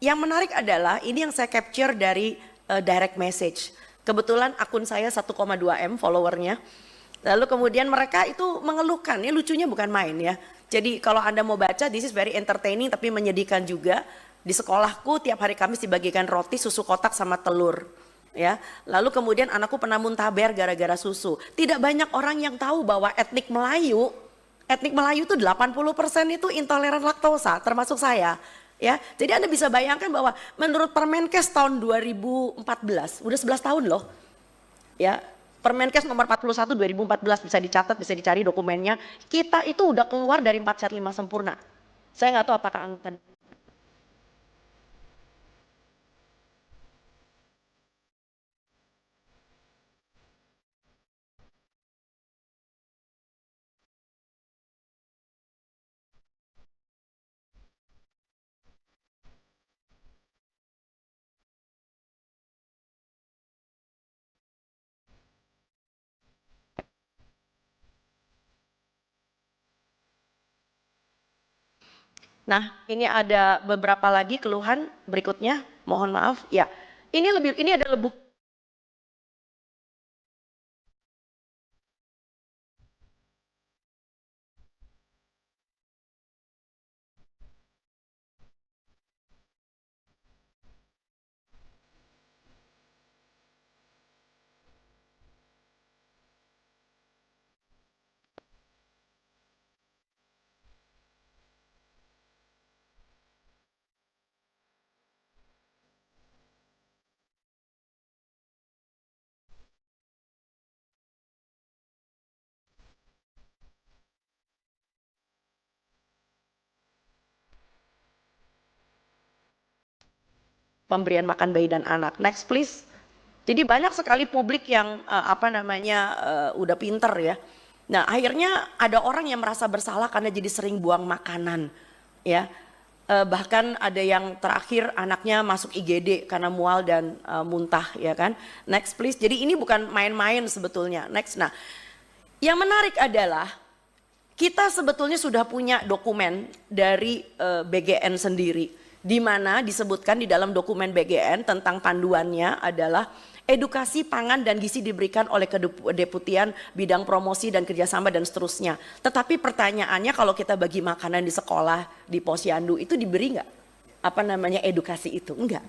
yang menarik adalah ini yang saya capture dari direct message. Kebetulan akun saya 1,2 M followernya. Lalu kemudian mereka itu mengeluhkan, ini lucunya bukan main ya. Jadi kalau Anda mau baca, this is very entertaining tapi menyedihkan juga. Di sekolahku tiap hari Kamis dibagikan roti, susu kotak sama telur. Ya, lalu kemudian anakku pernah muntaber gara-gara susu. Tidak banyak orang yang tahu bahwa etnik Melayu itu 80% itu intoleran laktosa, termasuk saya. Ya, jadi Anda bisa bayangkan bahwa menurut Permenkes tahun 2014, udah 11 tahun loh. Ya, Permenkes nomor 41 2014 bisa dicatat, bisa dicari dokumennya. Kita itu udah keluar dari 4 sehat 5 sempurna. Saya nggak tahu apakah angka Nah, ini ada beberapa lagi keluhan berikutnya. Mohon maaf, ya. Ini adalah bukti. Pemberian makan bayi dan anak. Next please. Jadi banyak sekali publik yang udah pinter ya. Nah akhirnya ada orang yang merasa bersalah karena jadi sering buang makanan ya. Bahkan ada yang terakhir anaknya masuk IGD karena mual dan muntah ya kan. Next please. Jadi ini bukan main-main sebetulnya. Next. Nah yang menarik adalah kita sebetulnya sudah punya dokumen dari BGN sendiri, di mana disebutkan di dalam dokumen BGN tentang panduannya adalah edukasi pangan dan gizi diberikan oleh Kedeputian Bidang Promosi dan Kerjasama dan seterusnya. Tetapi pertanyaannya kalau kita bagi makanan di sekolah, di posyandu itu diberi nggak edukasi itu? Enggak.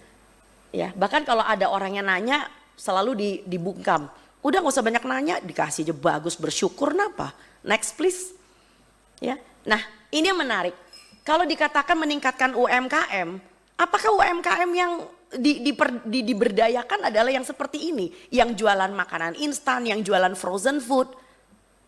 Ya, bahkan kalau ada orang yang nanya selalu dibungkam. Udah nggak usah banyak nanya, dikasih aja bagus, bersyukur napa? Next please. Ya, nah ini yang menarik. Kalau dikatakan meningkatkan UMKM, apakah UMKM yang diberdayakan adalah yang seperti ini, yang jualan makanan instan, yang jualan frozen food?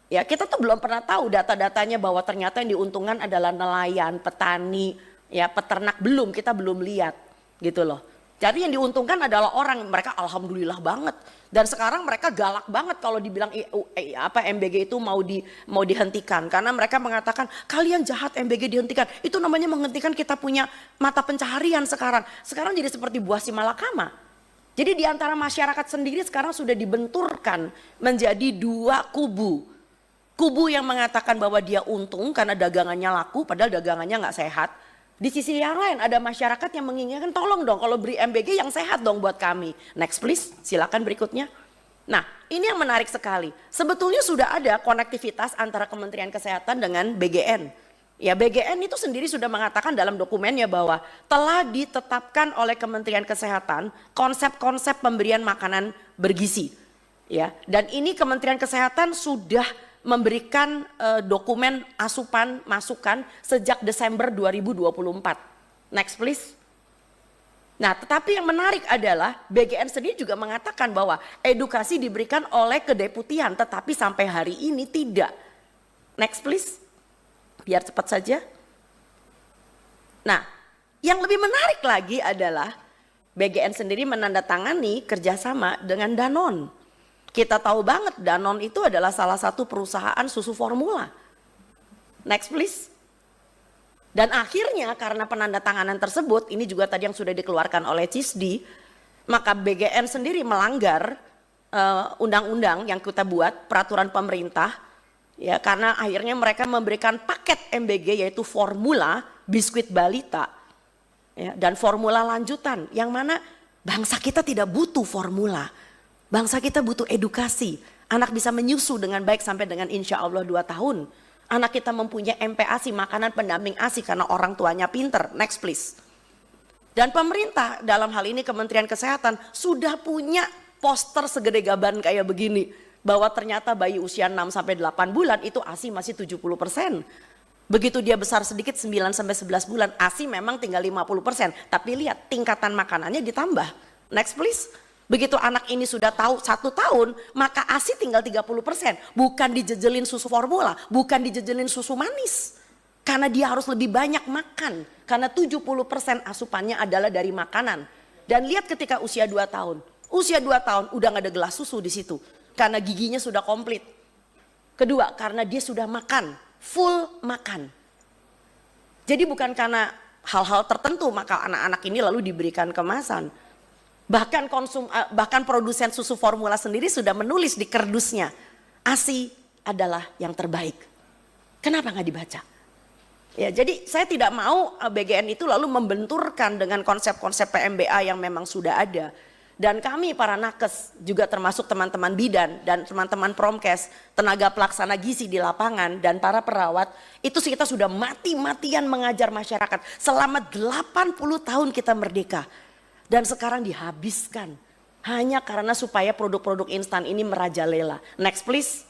Ya kita tuh belum pernah tahu data-datanya bahwa ternyata yang diuntungkan adalah nelayan, petani, ya peternak kita belum lihat gitu loh. Jadi yang diuntungkan adalah orang, mereka alhamdulillah banget. Dan sekarang mereka galak banget kalau dibilang MBG itu mau dihentikan, karena mereka mengatakan kalian jahat, MBG dihentikan. Itu namanya menghentikan kita punya mata pencaharian sekarang. Sekarang jadi seperti buah si malakama. Jadi di antara masyarakat sendiri sekarang sudah dibenturkan menjadi dua kubu. Kubu yang mengatakan bahwa dia untung karena dagangannya laku padahal dagangannya nggak sehat. Di sisi yang lain ada masyarakat yang menginginkan tolong dong kalau beri MBG yang sehat dong buat kami. Next please, silakan berikutnya. Nah ini yang menarik sekali. Sebetulnya sudah ada konektivitas antara Kementerian Kesehatan dengan BGN. Ya BGN itu sendiri sudah mengatakan dalam dokumennya bahwa telah ditetapkan oleh Kementerian Kesehatan konsep-konsep pemberian makanan bergizi. Ya, dan ini Kementerian Kesehatan sudah memberikan dokumen asupan masukan sejak Desember 2024. Next please. Nah tetapi yang menarik adalah BGN sendiri juga mengatakan bahwa edukasi diberikan oleh kedeputian tetapi sampai hari ini tidak. Next please. Biar cepat saja. Nah yang lebih menarik lagi adalah BGN sendiri menandatangani kerjasama dengan Danone. Kita tahu banget Danone itu adalah salah satu perusahaan susu formula. Next please. Dan akhirnya karena penandatanganan tersebut, ini juga tadi yang sudah dikeluarkan oleh CISDI, maka BGN sendiri melanggar undang-undang yang kita buat, peraturan pemerintah, ya karena akhirnya mereka memberikan paket MBG yaitu formula biskuit balita ya, dan formula lanjutan, yang mana bangsa kita tidak butuh formula, bangsa kita butuh edukasi. Anak bisa menyusu dengan baik sampai dengan insya Allah 2 tahun. Anak kita mempunyai MPASI, makanan pendamping ASI, karena orang tuanya pinter. Next please. Dan pemerintah dalam hal ini Kementerian Kesehatan sudah punya poster segede gaban kayak begini, bahwa ternyata bayi usia 6-8 bulan itu ASI masih 70%. Begitu dia besar sedikit 9-11 bulan, ASI memang tinggal 50%. Tapi lihat tingkatan makanannya ditambah. Next please. Begitu anak ini sudah tahu 1 tahun, maka ASI tinggal 30%. Bukan dijejelin susu formula, bukan dijejelin susu manis. Karena dia harus lebih banyak makan. Karena 70% asupannya adalah dari makanan. Dan lihat ketika usia 2 tahun. Usia 2 tahun udah gak ada gelas susu di situ. Karena giginya sudah komplit. Kedua, karena dia sudah makan. Full makan. Jadi bukan karena hal-hal tertentu maka anak-anak ini lalu diberikan kemasan. Bahkan produsen susu formula sendiri sudah menulis di kerdusnya, ASI adalah yang terbaik. Kenapa nggak dibaca? Ya, jadi saya tidak mau BGN itu lalu membenturkan dengan konsep-konsep PMBA yang memang sudah ada. Dan kami para nakes juga termasuk teman-teman bidan dan teman-teman promkes, tenaga pelaksana gizi di lapangan dan para perawat, itu kita sudah mati-matian mengajar masyarakat selama 80 tahun kita merdeka. Dan sekarang dihabiskan hanya karena supaya produk-produk instan ini merajalela. Next please.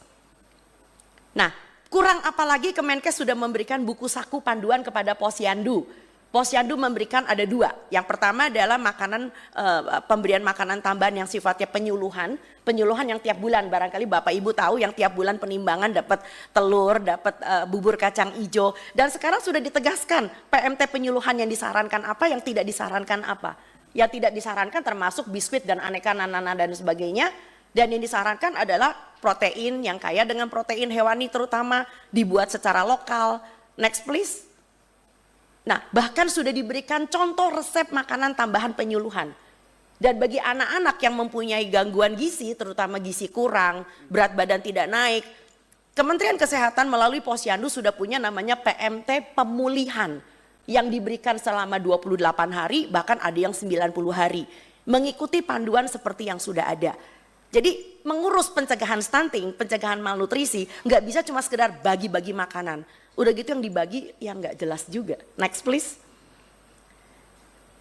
Nah, kurang apalagi Kemenkes sudah memberikan buku saku panduan kepada Posyandu. Posyandu memberikan ada 2. Yang pertama adalah pemberian makanan tambahan yang sifatnya penyuluhan yang tiap bulan. Barangkali Bapak Ibu tahu yang tiap bulan penimbangan dapat telur, dapat bubur kacang hijau. Dan sekarang sudah ditegaskan PMT penyuluhan yang disarankan apa, yang tidak disarankan apa. Yang tidak disarankan termasuk biskuit dan aneka nanana dan sebagainya. Dan yang disarankan adalah protein yang kaya dengan protein hewani terutama, dibuat secara lokal. Next please. Nah, bahkan sudah diberikan contoh resep makanan tambahan penyuluhan. Dan bagi anak-anak yang mempunyai gangguan gizi, terutama gizi kurang, berat badan tidak naik, Kementerian Kesehatan melalui Posyandu sudah punya namanya PMT pemulihan yang diberikan selama 28 hari, bahkan ada yang 90 hari. Mengikuti panduan seperti yang sudah ada. Jadi mengurus pencegahan stunting, pencegahan malnutrisi, nggak bisa cuma sekedar bagi-bagi makanan. Udah gitu yang dibagi yang nggak jelas juga. Next please.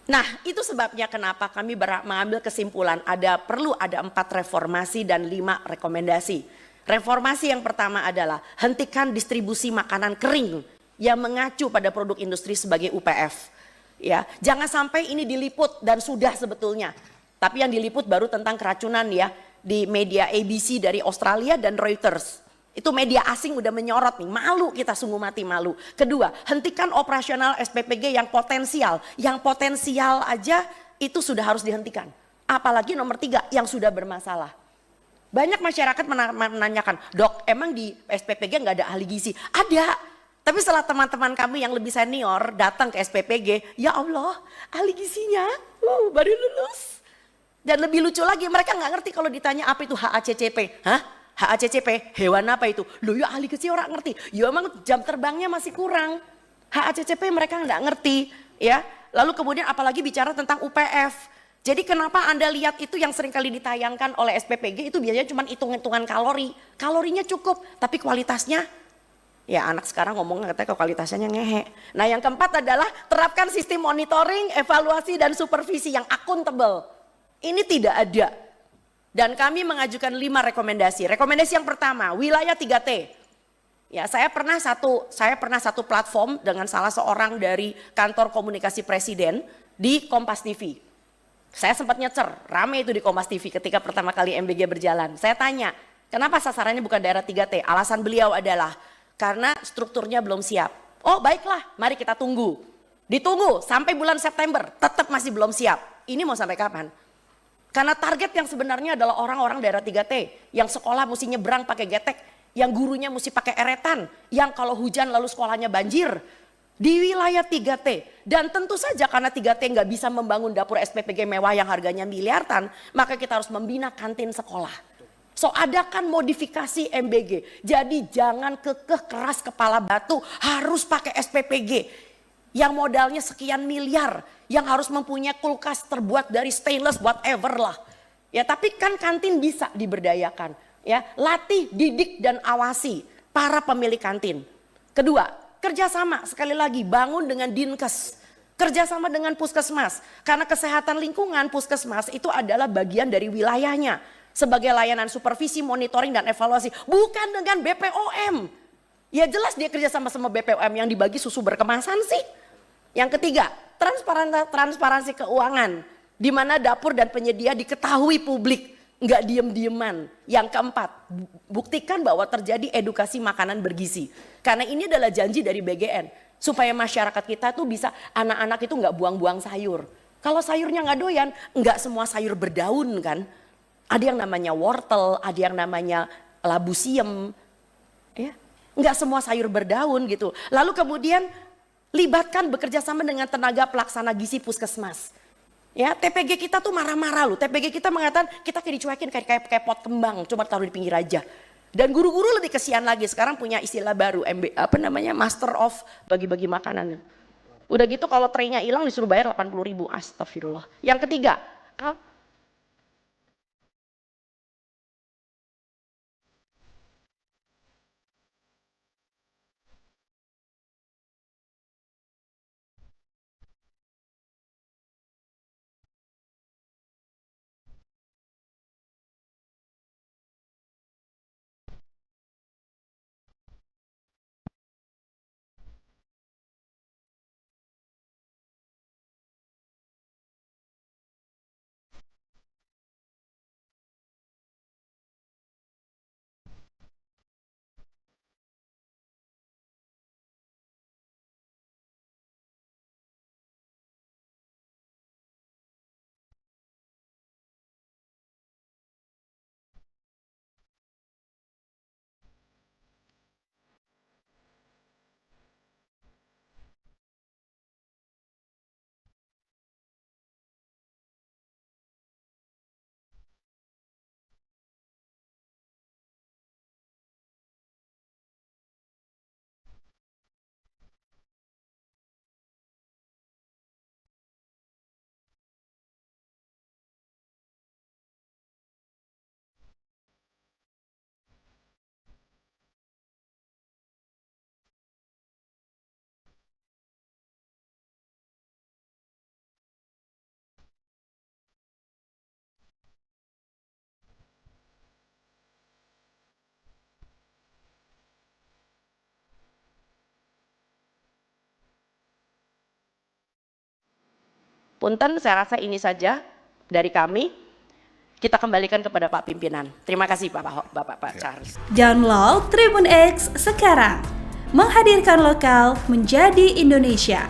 Nah itu sebabnya kenapa kami mengambil kesimpulan perlu ada 4 reformasi dan 5 rekomendasi. Reformasi yang pertama adalah hentikan distribusi makanan kering yang mengacu pada produk industri sebagai UPF. Ya, jangan sampai ini diliput dan sudah sebetulnya. Tapi yang diliput baru tentang keracunan ya di media ABC dari Australia dan Reuters. Itu media asing udah menyorot nih, malu kita, sungguh mati malu. Kedua, hentikan operasional SPPG yang potensial. Yang potensial aja itu sudah harus dihentikan. Apalagi nomor 3 yang sudah bermasalah. Banyak masyarakat menanyakan, dok emang di SPPG nggak ada ahli gizi? Ada, tapi setelah teman-teman kami yang lebih senior datang ke SPPG, ya Allah ahli gizinya baru lulus. Dan lebih lucu lagi mereka nggak ngerti kalau ditanya apa itu HACCP. Hah? HACCP, hewan apa itu? Loh ya ahli gizi orang ngerti. Ya emang jam terbangnya masih kurang. HACCP mereka nggak ngerti. Ya. Lalu kemudian apalagi bicara tentang UPF. Jadi kenapa Anda lihat itu yang seringkali ditayangkan oleh SPPG itu biasanya cuma hitung-hitungan kalori. Kalorinya cukup, tapi kualitasnya, ya anak sekarang ngomongnya katanya kualitasnya ngehe. Nah yang keempat adalah terapkan sistem monitoring, evaluasi dan supervisi yang akuntabel. Ini tidak ada. Dan kami mengajukan 5 rekomendasi. Rekomendasi yang pertama, wilayah 3T. Ya, saya pernah satu platform dengan salah seorang dari kantor komunikasi presiden di Kompas TV. Saya sempat nyecer, rame itu di Kompas TV ketika pertama kali MBG berjalan. Saya tanya, kenapa sasarannya bukan daerah 3T? Alasan beliau adalah karena strukturnya belum siap. Oh baiklah, mari kita tunggu. Ditunggu sampai bulan September, tetap masih belum siap. Ini mau sampai kapan? Karena target yang sebenarnya adalah orang-orang daerah 3T yang sekolah mesti nyebrang pakai getek, yang gurunya mesti pakai eretan, yang kalau hujan lalu sekolahnya banjir. Di wilayah 3T, dan tentu saja karena 3T nggak bisa membangun dapur SPPG mewah yang harganya miliaran, maka kita harus membina kantin sekolah. So adakan modifikasi MBG, jadi jangan kekeh keras kepala batu harus pakai SPPG yang modalnya sekian miliar. yang harus mempunyai kulkas terbuat dari stainless whatever lah. Ya, tapi kan kantin bisa diberdayakan. Ya, latih, didik dan awasi para pemilik kantin. Kedua, kerjasama sekali lagi bangun dengan Dinkes, kerjasama dengan puskesmas. Karena kesehatan lingkungan puskesmas itu adalah bagian dari wilayahnya sebagai layanan supervisi, monitoring dan evaluasi, bukan dengan BPOM. Ya jelas dia kerjasama sama BPOM yang dibagi susu berkemasan sih. Yang ketiga, transparansi keuangan, di mana dapur dan penyedia diketahui publik, nggak diem-dieman. Yang keempat, buktikan bahwa terjadi edukasi makanan bergizi. Karena ini adalah janji dari BGN, supaya masyarakat kita tuh bisa, anak-anak itu nggak buang-buang sayur. Kalau sayurnya nggak doyan, nggak semua sayur berdaun kan. Ada yang namanya wortel, ada yang namanya labu siem, ya. Nggak semua sayur berdaun gitu. Lalu kemudian libatkan bekerja sama dengan tenaga pelaksana gizi puskesmas. Ya, TPG kita tuh marah-marah loh. TPG kita mengatakan kita kayak dicuekin kayak pot kembang, cuma taruh di pinggir aja. Dan guru-guru lebih kesian lagi, sekarang punya istilah baru, Master of bagi-bagi makanan. Udah gitu kalau traynya hilang disuruh bayar 80.000, astagfirullah. Yang ketiga, punten saya rasa ini saja dari kami. Kita kembalikan kepada Pak Pimpinan. Terima kasih Pak Charles. Download Tribun X sekarang. Menghadirkan lokal menjadi Indonesia.